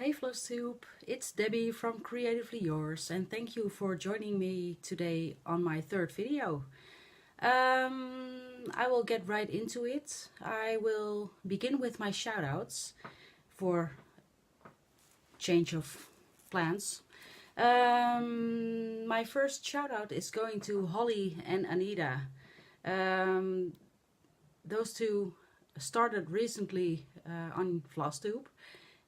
Hey Flosstube, it's Debbie from Creatively Yours, and thank you for joining me today on my third video. I will get right into it. I will begin with my shoutouts for change of plans. My first shoutout is going to Holly and Anita. Those two started recently on Flosstube,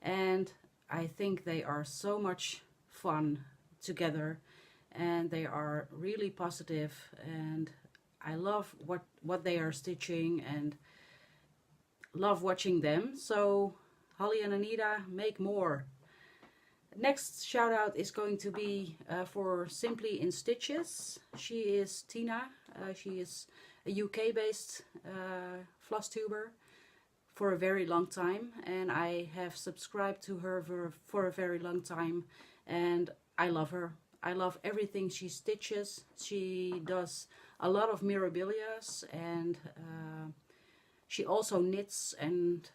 and I think they are so much fun together, and they are really positive, and I love what they are stitching and love watching them. So Holly and Anita, make more. Next shout out is going to be for Simply in Stitches. She is Tina. She is a UK based Flosstuber for a very long time, and I have subscribed to her for a very long time, and I love her. I love everything she stitches. She does a lot of mirabilias, and she also knits and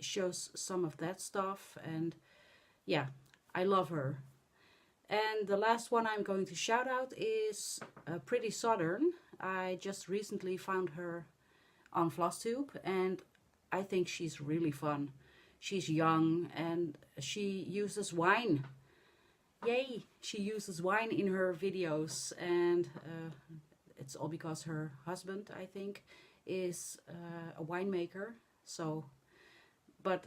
shows some of that stuff, and yeah, I love her. And the last one I'm going to shout out is Pretty Southern. I just recently found her on Flosstube, and I think she's really fun. She's young and she uses wine. Yay! She uses wine in her videos, and it's all because her husband, I think, is a winemaker. So, but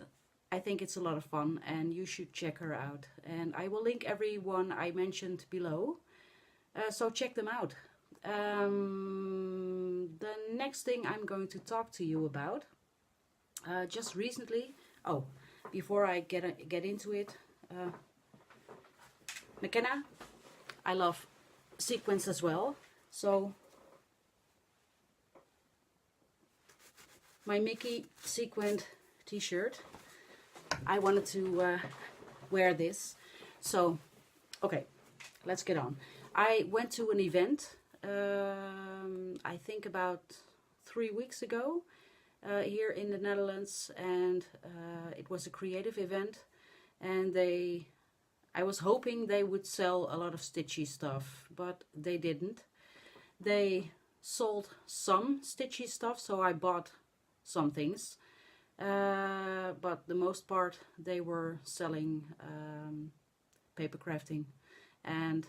I think it's a lot of fun, and you should check her out. And I will link everyone I mentioned below, so check them out. The next thing I'm going to talk to you about, just recently, before I get into it, McKenna, I love sequins as well, so my Mickey sequined t-shirt, I wanted to wear this, so okay, let's get on. I went to an event I think about 3 weeks ago here in the Netherlands, and it was a creative event, and I was hoping they would sell a lot of stitchy stuff, but they didn't. They sold some stitchy stuff, so I bought some things, but the most part they were selling paper crafting, and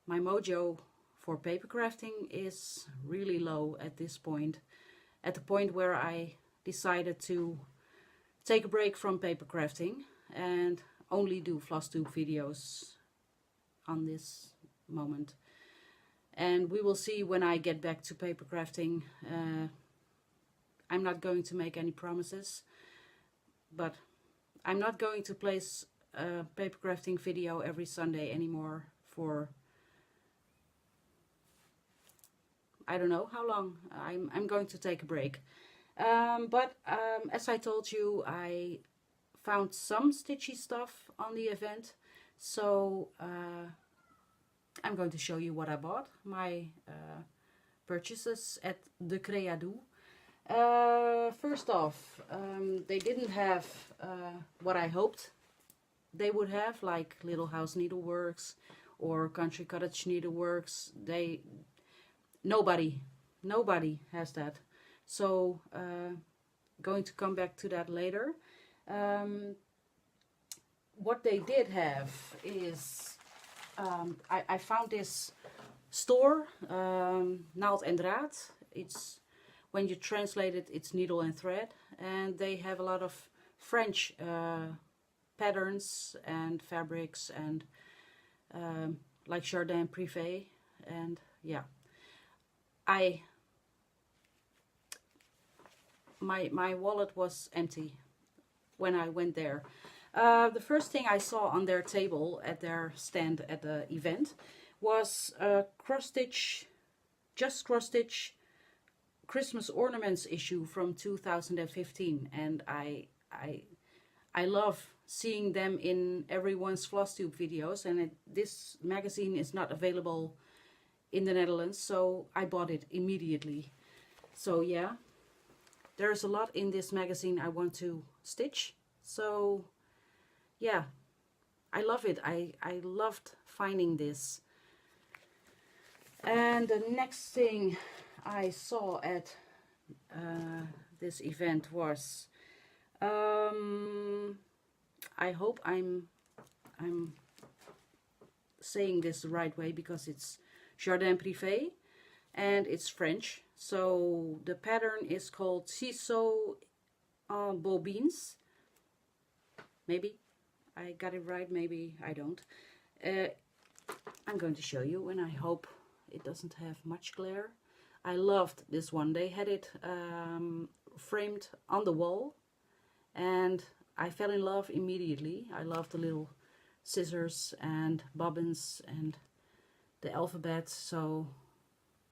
my mojo for paper crafting is really low at this point, at the point where I decided to take a break from paper crafting and only do Flosstube videos on this moment. And we will see when I get back to paper crafting. I'm not going to make any promises, but I'm not going to place a paper crafting video every Sunday anymore for I don't know how long. I'm going to take a break. But as I told you, I found some stitchy stuff on the event. So I'm going to show you what I bought. My purchases at the Creado. First off, they didn't have what I hoped they would have, like Little House Needleworks or Country Cottage Needleworks. Nobody has that, so going to come back to that later. What they did have is I found this store, Naald en Draad. It's, when you translate it, it's needle and thread, and they have a lot of French patterns and fabrics, and like Jardin Privé, and yeah. My wallet was empty when I went there. The first thing I saw on their table at their stand at the event was a Just Cross Stitch Christmas Ornaments issue from 2015, and I love seeing them in everyone's Flosstube videos, and this magazine is not available in the Netherlands, so I bought it immediately. So yeah, there's a lot in this magazine I want to stitch. So yeah, I love it. I loved finding this. And the next thing I saw at this event was, I hope I'm saying this the right way, because it's Jardin Privé and it's French. So the pattern is called Ciseaux en Bobines. Maybe I got it right, maybe I don't. I'm going to show you, and I hope it doesn't have much glare. I loved this one. They had it framed on the wall, and I fell in love immediately. I love the little scissors and bobbins and the alphabet, so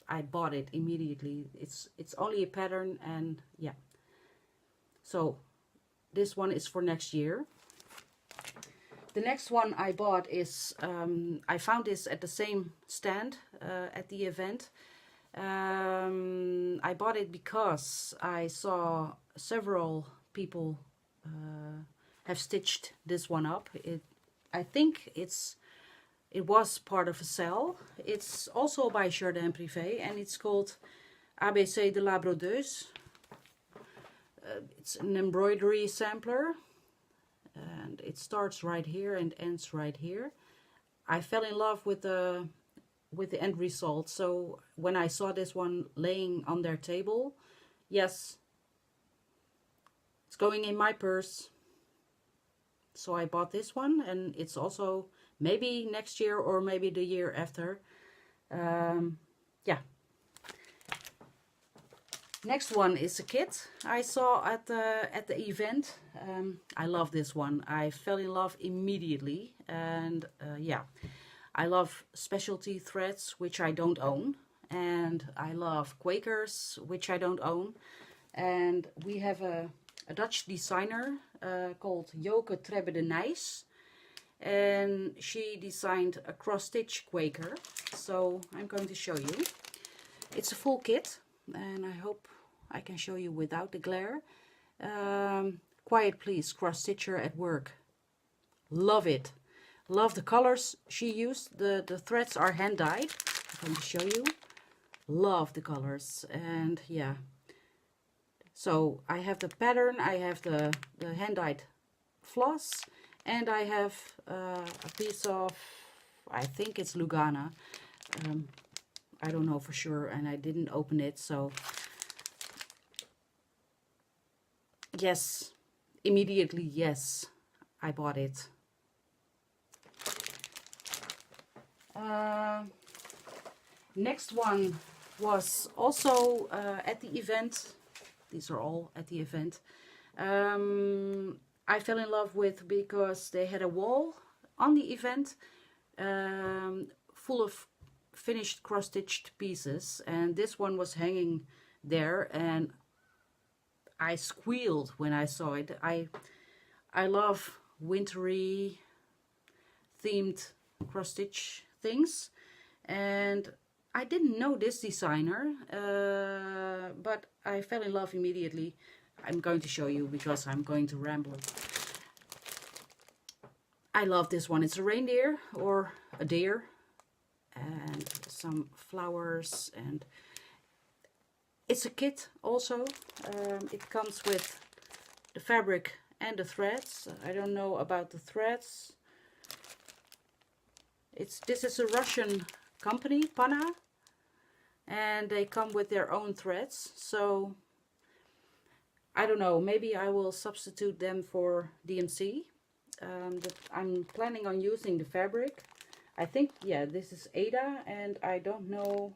I bought it immediately. It's only a pattern, and yeah. So this one is for next year. The next one I bought is, I found this at the same stand at the event. I bought it because I saw several people have stitched this one up. I think it was part of a SAL. It's also by Jardin Privé, and it's called ABC de la Brodeuse. It's an embroidery sampler, and it starts right here and ends right here. I fell in love with the end result. So when I saw this one laying on their table, yes, it's going in my purse. So I bought this one, and it's also maybe next year or maybe the year after. Yeah. Next one is a kit I saw at the event. I love this one. I fell in love immediately, and yeah, I love specialty threads, which I don't own, and I love Quakers, which I don't own. And we have a Dutch designer called Joke Trebbe de Nijs, and she designed a cross-stitch Quaker. So I'm going to show you. It's a full kit, and I hope I can show you without the glare. Quiet Please, cross-stitcher at work. Love it. Love the colors she used. The threads are hand-dyed. I'm going to show you. Love the colors, and yeah. So I have the pattern, I have the hand-dyed floss, and I have a piece of, I think it's Lugana. I don't know for sure, and I didn't open it, so yes, immediately yes, I bought it. Next one was also at the event. These are all at the event. I fell in love with, because they had a wall on the event full of finished cross-stitched pieces, and this one was hanging there, and I squealed when I saw it. I love wintry themed cross-stitch things, and I didn't know this designer, but I fell in love immediately. I'm going to show you because I'm going to ramble. I love this one. It's a reindeer or a deer, and some flowers, and it's a kit also. It comes with the fabric and the threads. I don't know about the threads. This is a Russian company, Pana, and they come with their own threads. So I don't know, maybe I will substitute them for DMC. I'm planning on using the fabric. I think, yeah, this is Ada, and I don't know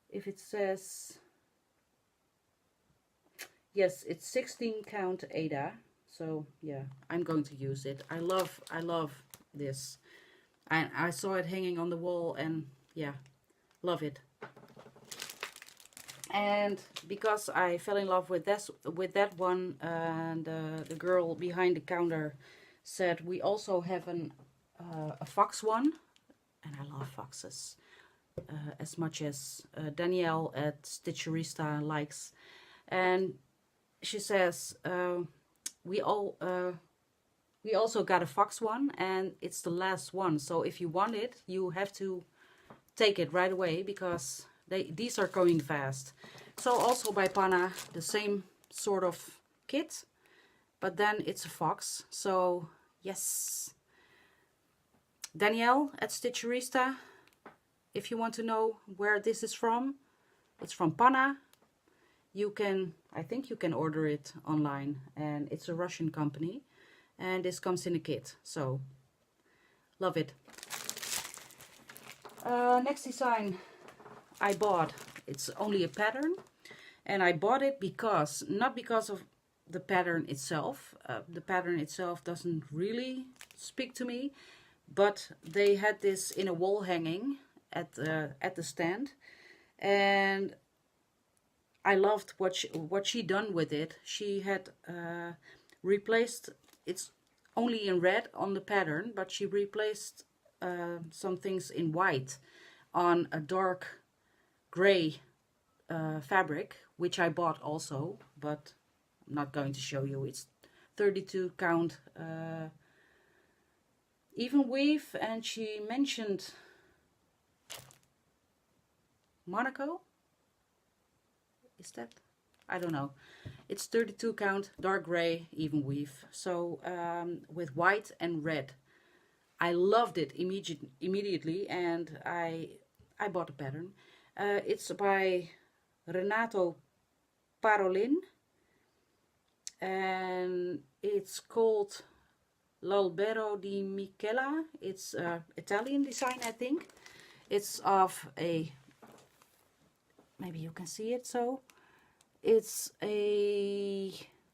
if it says, yes, it's 16 count Ada. So yeah, I'm going to use it. I love this. And I saw it hanging on the wall, and yeah, love it. And because I fell in love with that one, and the girl behind the counter said we also have a fox one, and I love foxes as much as Danielle at Stitcherista likes And she says, we also got a fox one, and it's the last one. So if you want it, you have to take it right away, because these are going fast. So also by Panna, the same sort of kit, but then it's a fox. So yes. Danielle at Stitcherista, if you want to know where this is from, it's from Panna. I think you can order it online, and it's a Russian company, and this comes in a kit, so love it. Next design I bought, it's only a pattern, and I bought it not because of the pattern itself. The pattern itself doesn't really speak to me, but they had this in a wall hanging at the stand, and I loved what she done with it. She had replaced, it's only in red on the pattern, but she replaced some things in white on a dark gray fabric, which I bought also, but I'm not going to show you. It's 32 count even weave, and she mentioned Monaco. Is that? I don't know. It's 32 count dark gray even weave. So with white and red. I loved it immediately, and I bought a pattern. It's by Renato Parolin, and it's called L'Albero di Michela. It's Italian design, I think. It's of a, maybe you can see it, so it's a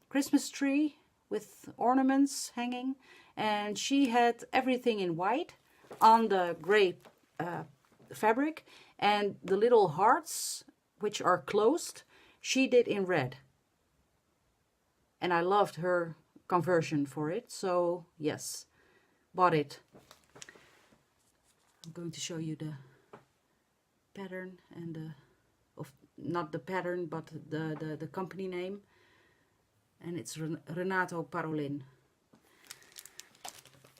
Christmas tree with ornaments hanging, and she had everything in white on the gray fabric, and the little hearts, which are closed, she did in red. And I loved her conversion for it, so yes, bought it. I'm going to show you the pattern and not the pattern, but the company name, and it's Renato Parolin.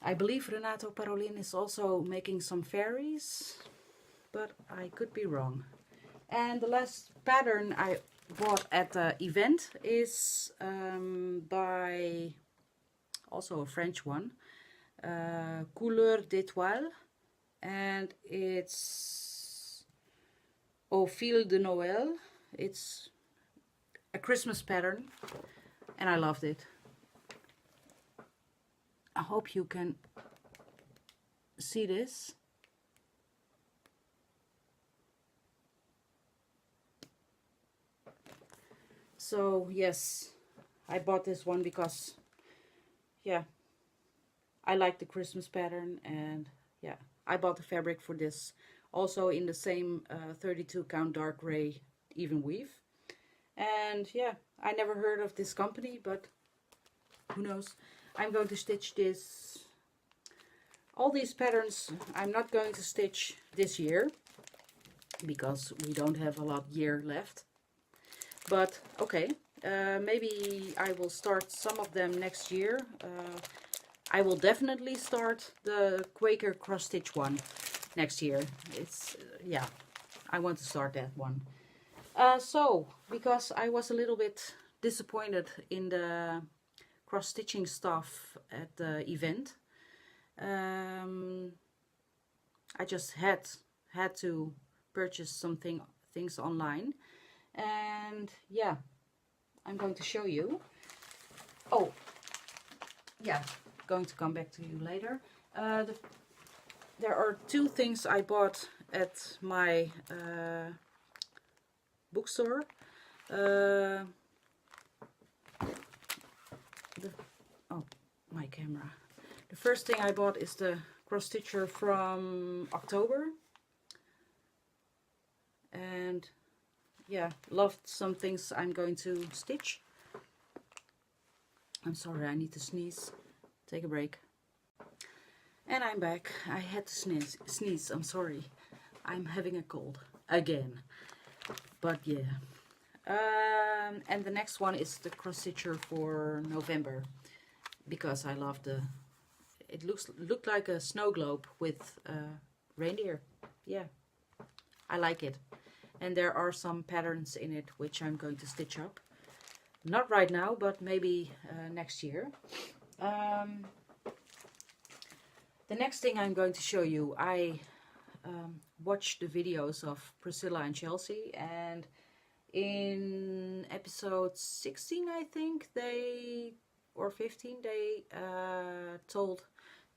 I believe Renato Parolin is also making some fairies, but I could be wrong. And the last pattern I bought at the event is by also a French one, Couleur d'Étoile, and it's Au fil de Noël. It's a Christmas pattern, and I loved it. I hope you can see this. So yes, I bought this one because, yeah, I like the Christmas pattern, and yeah, I bought the fabric for this also in the same 32 count dark gray even weave. And yeah, I never heard of this company, but who knows. I'm going to stitch this. All these patterns I'm not going to stitch this year, because we don't have a lot year left. But okay, maybe I will start some of them next year. I will definitely start the Quaker cross stitch one next year. It's yeah, I want to start that one. So because I was a little bit disappointed in the cross stitching stuff at the event, I just had to purchase some things online. And yeah, I'm going to show you. Oh yeah, going to come back to you later. There are two things I bought at my bookstore. Oh, my camera. The first thing I bought is the cross stitcher from October, and yeah, loved some things I'm going to stitch. I'm sorry, I need to sneeze. Take a break. And I'm back. I had to sneeze. I'm sorry. I'm having a cold again. But yeah, And the next one is the cross stitcher for November, because I love the, it looked like a snow globe with reindeer. Yeah, I like it. And there are some patterns in it which I'm going to stitch up. Not right now, but maybe next year. The next thing I'm going to show you, I watched the videos of Priscilla and Chelsea, and in episode 16, I think, or 15, they told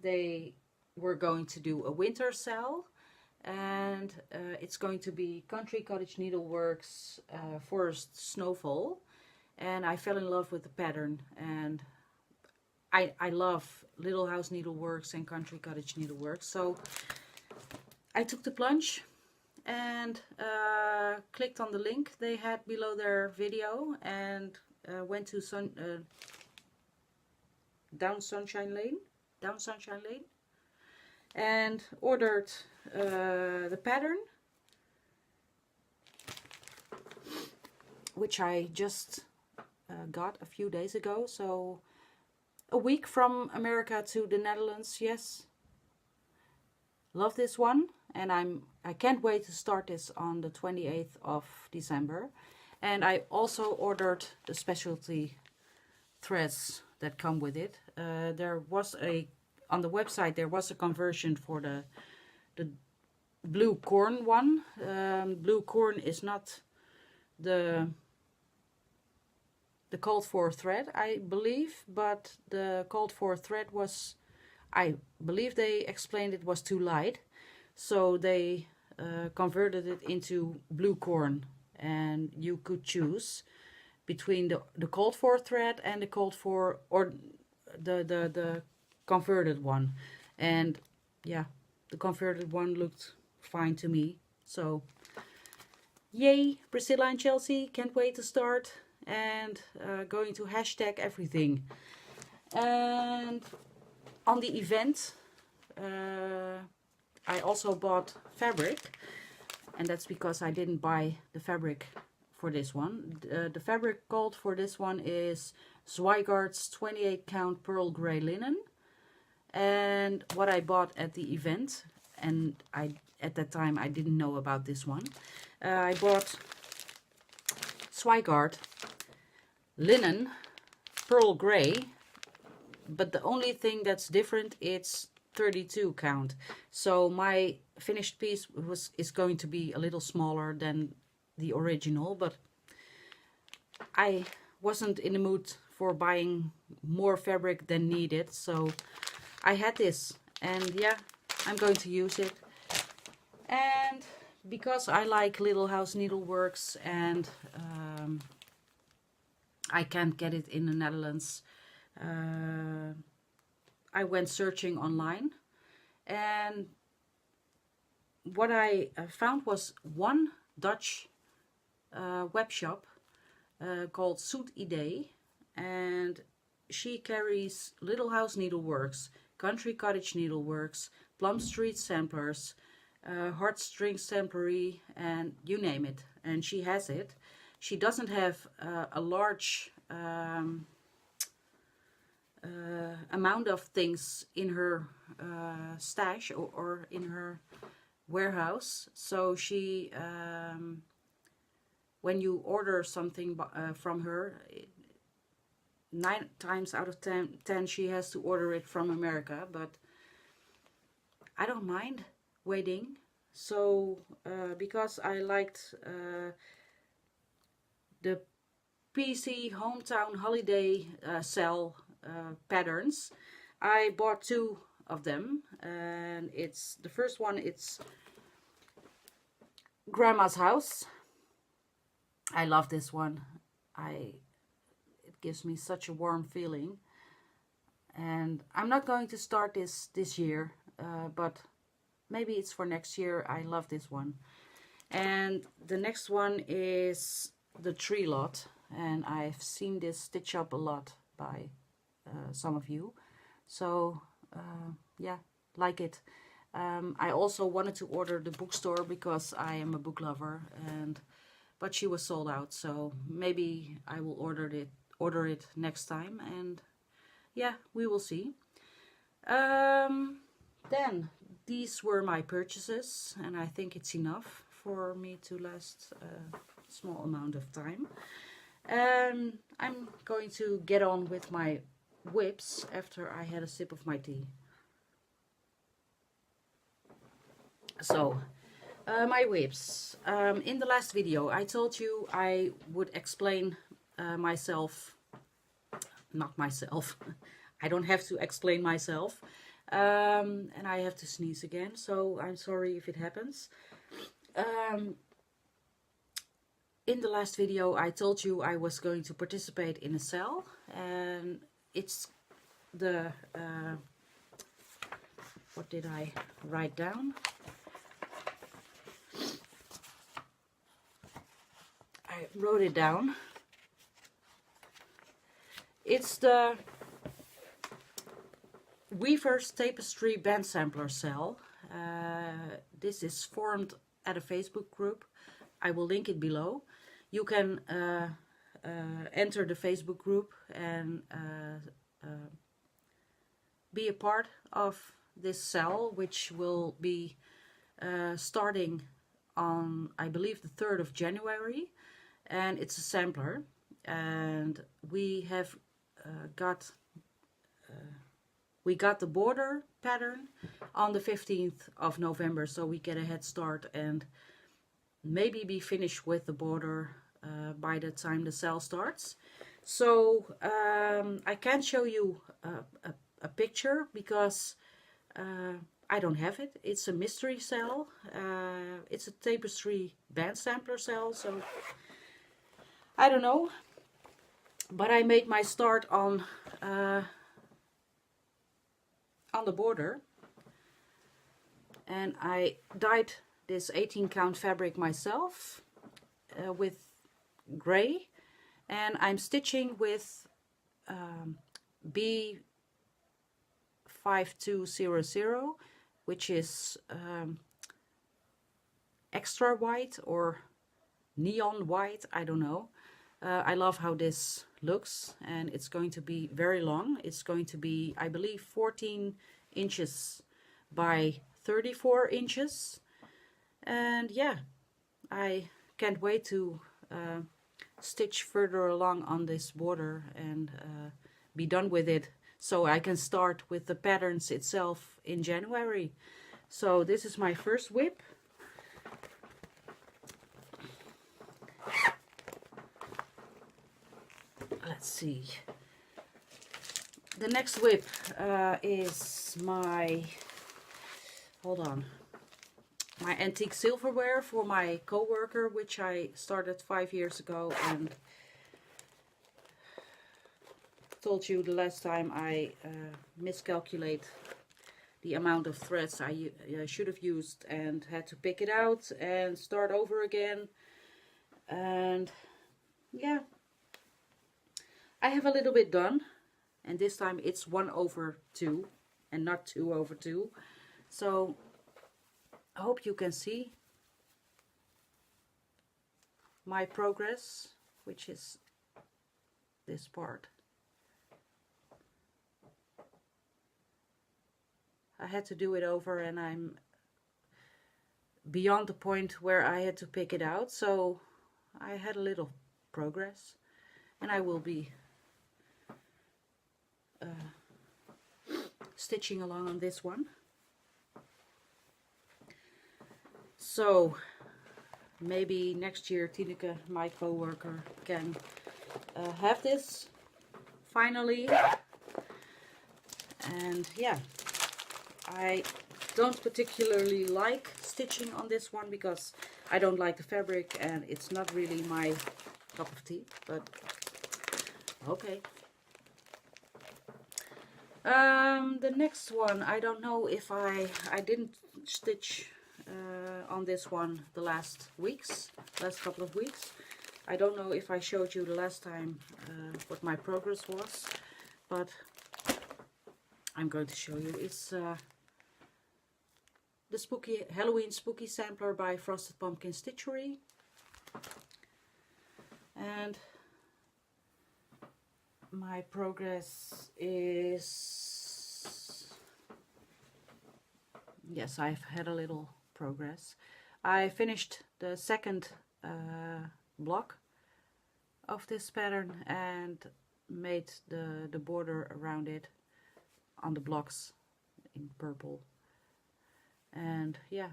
they were going to do a winter SAL, and it's going to be Country Cottage Needleworks Forest Snowfall, and I fell in love with the pattern, and I love Little House Needleworks and Country Cottage Needleworks, so I took the plunge and clicked on the link they had below their video, and went to Down Sunshine Lane, and ordered the pattern, which I just got a few days ago, so a week from America to the Netherlands. Yes, love this one, and I can't wait to start this on the 28th of December. And I also ordered the specialty threads that come with it. There was on the website there was a conversion for the blue corn one. Blue corn is not the called for thread, I believe, but the called for thread was, I believe they explained it was too light, so they converted it into blue corn, and you could choose between the called for thread and the called for, or the converted one. And yeah, the converted one looked fine to me, so yay, Priscilla and Chelsea, can't wait to start, and going to hashtag everything. And on the event I also bought fabric, and that's because I didn't buy the fabric for this one. The fabric called for this one is Zweigard's 28 count pearl gray linen, and what I bought at the event, and at that time I didn't know about this one, I bought Zweigard linen pearl gray, but the only thing that's different, it's 32 count, so my finished piece is going to be a little smaller than the original, but I wasn't in the mood for buying more fabric than needed, so I had this, and yeah, I'm going to use it. And because I like Little House Needleworks, and I can't get it in the Netherlands, I went searching online, and what I found was one Dutch web shop called Zoet Idee, and she carries Little House Needleworks, Country Cottage Needleworks, Plum Street Samplers, Heartstring Samplery, and you name it, and she has it. She doesn't have a large amount of things in her stash or in her warehouse, so she when you order something from her, 9 times out of 10 she has to order it from America, but I don't mind waiting. So because I liked the PC Hometown Holiday SAL patterns, I bought 2 of them, and it's the first one, it's Grandma's House. I love this one. It gives me such a warm feeling, and I'm not going to start this year, but maybe it's for next year. I love this one. And the next one is the Tree Lot, and I've seen this stitch up a lot by some of you, so yeah, like it. I also wanted to order the bookstore because I am a book lover, but she was sold out, so maybe I will order it next time, and yeah, we will see. Then these were my purchases, and I think it's enough for me to last a small amount of time. And I'm going to get on with my whips after I had a sip of my tea. So, my whips. In the last video I told you I would explain myself, not myself, I don't have to explain myself, and I have to sneeze again, so I'm sorry if it happens. In the last video I told you I was going to participate in a SAL, and it's the, what did I write down? I wrote it down. It's the Weaver's Tapestry Band Sampler SAL. This is formed at a Facebook group. I will link it below. You can enter the Facebook group and be a part of this SAL, which will be starting on, I believe, the 3rd of January. And it's a sampler, and we have got the border pattern on the 15th of November, so we get a head start and maybe be finished with the border by the time the SAL starts. So I can't show you a picture because I don't have it. It's a mystery SAL. It's a tapestry band sampler SAL, so I don't know. But I made my start on the border, and I dyed this 18 count fabric myself with gray, and I'm stitching with B5200, which is extra white or neon white, I don't know. I love how this looks, and it's going to be very long. It's going to be, I believe, 14 inches by 34 inches. And yeah, I can't wait to stitch further along on this border and be done with it, so I can start with the patterns itself in January. So this is my first whip. Let's see. The next whip is my, hold on, my antique silverware for my co-worker, which I started 5 years ago, and told you the last time I miscalculate the amount of threads I should have used and had to pick it out and start over again. And yeah, I have a little bit done, and this time it's 1/2 and not 2/2. So I hope you can see my progress, which is this part. I had to do it over, and I'm beyond the point where I had to pick it out, so I had a little progress, and I will be stitching along on this one. So maybe next year Tineke, my co-worker, can have this finally. And yeah, I don't particularly like stitching on this one because I don't like the fabric and it's not really my cup of tea, but okay. The next one, I don't know if I didn't stitch on this one the last couple of weeks. I don't know if I showed you the last time what my progress was, but I'm going to show you. It's the Halloween Spooky Sampler by Frosted Pumpkin Stitchery. And my progress is, yes, I've had a little progress. I finished the second block of this pattern and made the border around it on the blocks in purple. And yeah,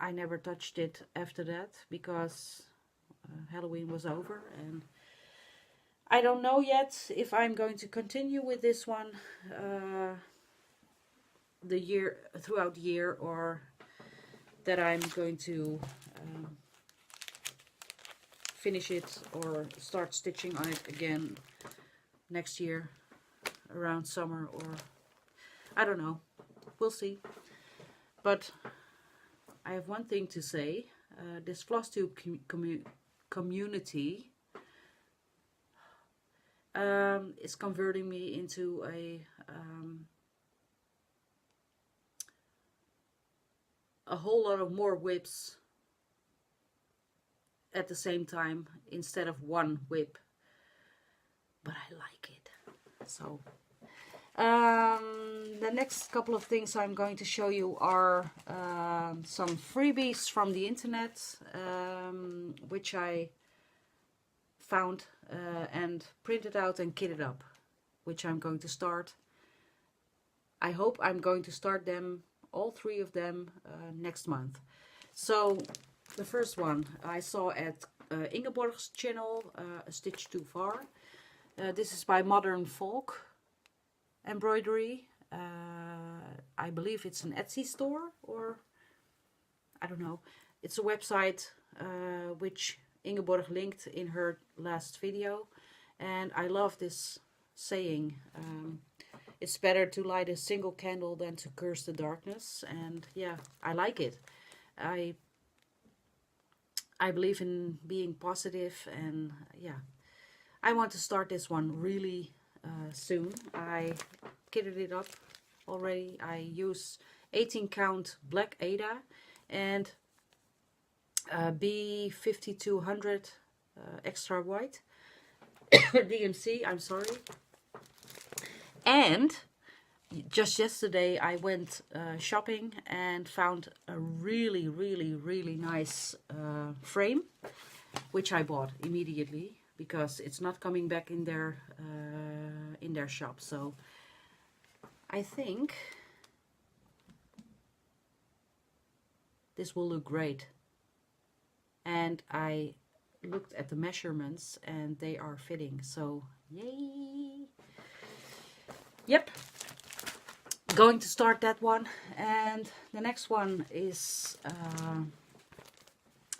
I never touched it after that because Halloween was over, and I don't know yet if I'm going to continue with this one throughout the year, or that I'm going to finish it or start stitching on it again next year around summer, or I don't know. We'll see. But I have one thing to say. This Flosstube community is converting me into a whole lot of more whips at the same time instead of one whip, but I like it. So the next couple of things I'm going to show you are some freebies from the internet, which I found and printed out and kitted up, which I'm going to start. I hope I'm going to start them, all three of them, next month. So the first one I saw at Ingeborg's channel, A Stitch Too Far. This is by Modern Folk Embroidery. I believe it's an Etsy store, or I don't know. It's a website which Ingeborg linked in her last video, and I love this saying. It's better to light a single candle than to curse the darkness, and yeah, I like it. I believe in being positive, and yeah, I want to start this one really soon. I kitted it up already. I use 18 count black Ada and B5200 extra white DMC, I'm sorry. And just yesterday I went shopping and found a really nice frame, which I bought immediately because it's not coming back in their shop. So I think this will look great. And I looked at the measurements and they are fitting, so yay! Yep, going to start that one. And the next one is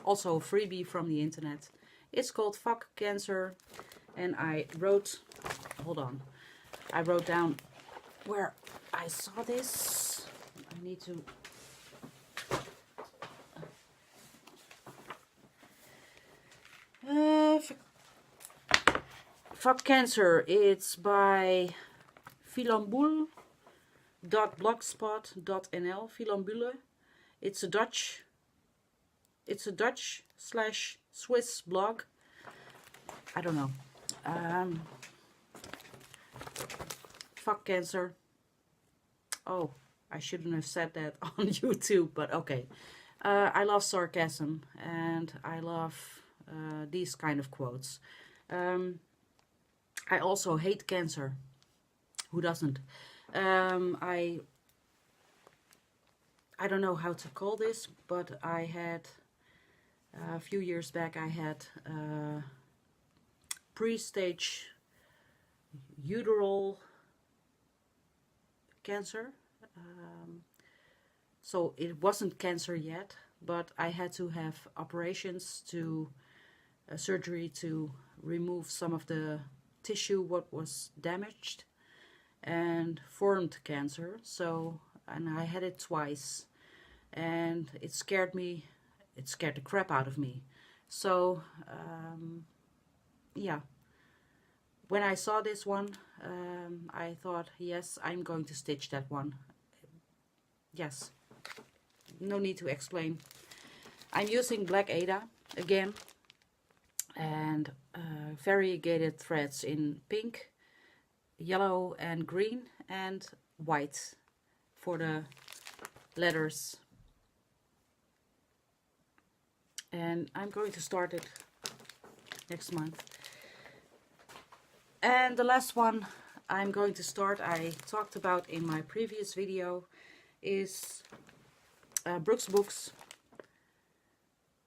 also a freebie from the internet. It's called Fuck Cancer, and I wrote, hold on, I wrote down where I saw this. I need to Fuck Cancer. It's by filambule.blogspot.nl. Filambule. It's a Dutch/Swiss blog. I don't know. Fuck Cancer. Oh, I shouldn't have said that on YouTube, but okay. I love sarcasm, and I love these kind of quotes. I also hate cancer. Who doesn't? I don't know how to call this, but I had a few years back I had pre-stage uteral cancer. So it wasn't cancer yet, but I had to have operations to surgery to remove some of the tissue what was damaged, and formed cancer. So, and I had it twice, and it scared me. It scared the crap out of me. So yeah, when I saw this one, I thought, yes, I'm going to stitch that one. Yes, no need to explain. I'm using black Ada again. and variegated threads in pink, yellow and green, and white for the letters. And I'm going to start it next month. And the last one I'm going to start, I talked about in my previous video, is Brooks Books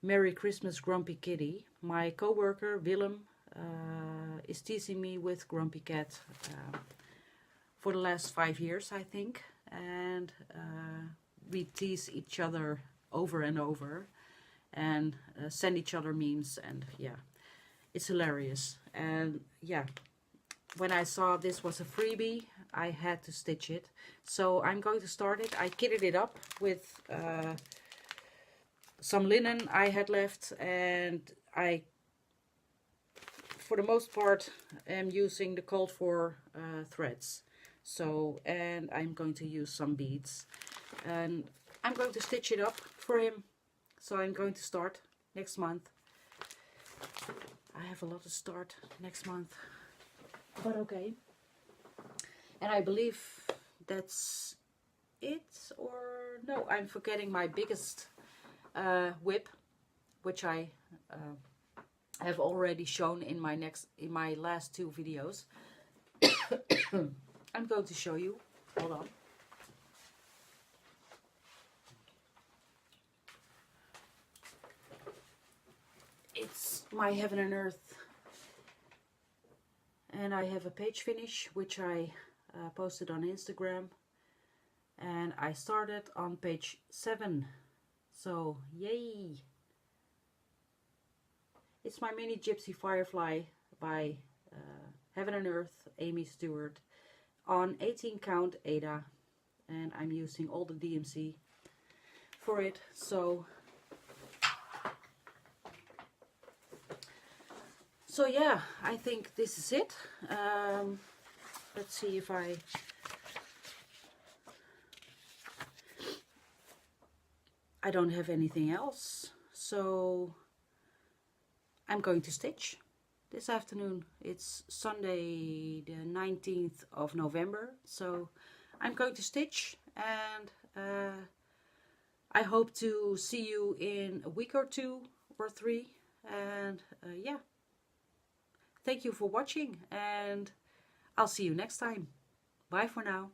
Merry Christmas Grumpy Kitty. My co-worker Willem is teasing me with Grumpy Cat for the last 5 years, I think, and we tease each other over and over and send each other memes, and yeah, it's hilarious. And yeah, when I saw this was a freebie, I had to stitch it. So I'm going to start it. I kitted it up with some linen I had left, and I, for the most part, am using the called for threads. So, and I'm going to use some beads. And I'm going to stitch it up for him. So I'm going to start next month. I have a lot to start next month, but okay. And I believe that's it, or no, I'm forgetting my biggest whip, which I have already shown in my last 2 videos. I'm going to show you. Hold on. It's my Heaven and Earth, and I have a page finish which I posted on Instagram, and I started on page 7, so yay! It's my mini Gypsy Firefly by Heaven and Earth, Amy Stewart, on 18 count Ada, and I'm using all the DMC for it. So yeah, I think this is it. Let's see if I don't have anything else. So I'm going to stitch this afternoon. It's Sunday the 19th of November. So I'm going to stitch, and I hope to see you in a week or 2 or 3. And yeah. Thank you for watching, and I'll see you next time. Bye for now.